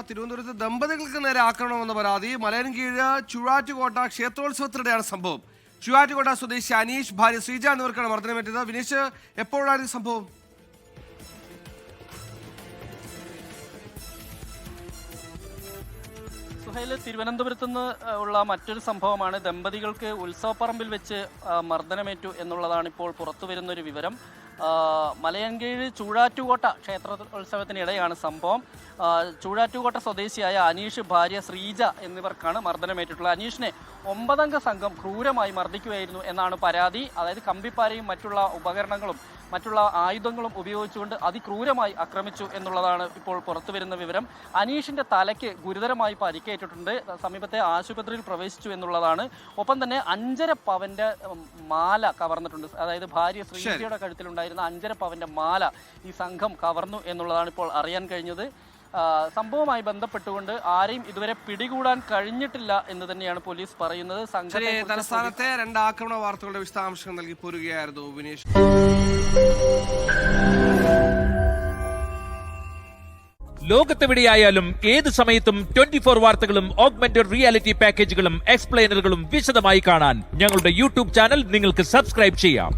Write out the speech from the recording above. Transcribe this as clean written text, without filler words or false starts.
തിരുവനന്തപുരത്ത് ദമ്പതികൾക്ക് നേരെ ആക്രമണമെന്ന പരാതി മലയൻകീഴ് ചുഴാറ്റുകോട്ട ക്ഷേത്രോത്സവത്തിനിടെയാണ് സംഭവം. ചുഴാറ്റുകോട്ട സ്വദേശി അനീഷ്, ഭാര്യ ശ്രീജ എന്നിവർക്കാണ് മർദ്ദനമേറ്റത്. വിനീഷ്, എപ്പോഴാണ് സംഭവം? സുഹൈൽ, തിരുവനന്തപുരത്ത് നിന്ന് ഉള്ള മറ്റൊരു സംഭവമാണ്. ദമ്പതികൾക്ക് ഉത്സവപ്പറമ്പിൽ വെച്ച് മർദ്ദനമേറ്റു എന്നുള്ളതാണ് ഇപ്പോൾ പുറത്തുവരുന്നൊരു വിവരം. മലയൻകീഴ് ചൂഴാറ്റുകോട്ട ക്ഷേത്രോത്സവത്തിനിടെയാണ് സംഭവം. ചൂഴാറ്റുകോട്ട സ്വദേശിയായ അനീഷ്, ഭാര്യ ശ്രീജ എന്നിവർക്കാണ് മർദ്ദനമേറ്റിട്ടുള്ളത്. അനീഷിനെ 9 അംഗ സംഘം ക്രൂരമായി മർദ്ദിക്കുകയായിരുന്നു എന്നാണ് പരാതി. അതായത് കമ്പിപ്പാരയും മറ്റുള്ള ഉപകരണങ്ങളും മറ്റുള്ള ആയുധങ്ങളും ഉപയോഗിച്ചുകൊണ്ട് അതിക്രൂരമായി ആക്രമിച്ചു എന്നുള്ളതാണ് ഇപ്പോൾ പുറത്തു വരുന്ന വിവരം. അനീഷിന്റെ തലയ്ക്ക് ഗുരുതരമായി പരിക്കേറ്റിട്ടുണ്ട്. സമീപത്തെ ആശുപത്രിയിൽ പ്രവേശിച്ചു എന്നുള്ളതാണ്. ഒപ്പം തന്നെ 5.5 പവന്റെ മാല കവർന്നിട്ടുണ്ട്. അതായത് ഭാര്യ ശ്രീജയുടെ കഴുത്തിലുണ്ടായിരുന്ന 5.5 പവന്റെ മാല ഈ സംഘം കവർന്നു എന്നുള്ളതാണ് ഇപ്പോൾ അറിയാൻ കഴിഞ്ഞത്. സംഭവവുമായി ബന്ധപ്പെട്ടുകൊണ്ട് ആരെയും ഇതുവരെ പിടികൂടാൻ കഴിഞ്ഞിട്ടില്ല എന്ന് തന്നെയാണ് പോലീസ് പറയുന്നത്. തലസ്ഥാനത്തെ 2 ആക്രമണ വാർത്തകളുടെ വിശദാംശങ്ങൾ നൽകി പോരുകയായിരുന്നു വിനീഷ്. ലോകത്തെവിടെയായാലും ഏത് സമയത്തും 24 വാർത്തകളും ഓഗ്മെന്റഡ് റിയാലിറ്റി പാക്കേജുകളും എക്സ്പ്ലെയിനറുകളും വിശദമായി കാണാൻ ഞങ്ങളുടെ യൂട്യൂബ് ചാനൽ നിങ്ങൾക്ക് സബ്സ്ക്രൈബ് ചെയ്യാം.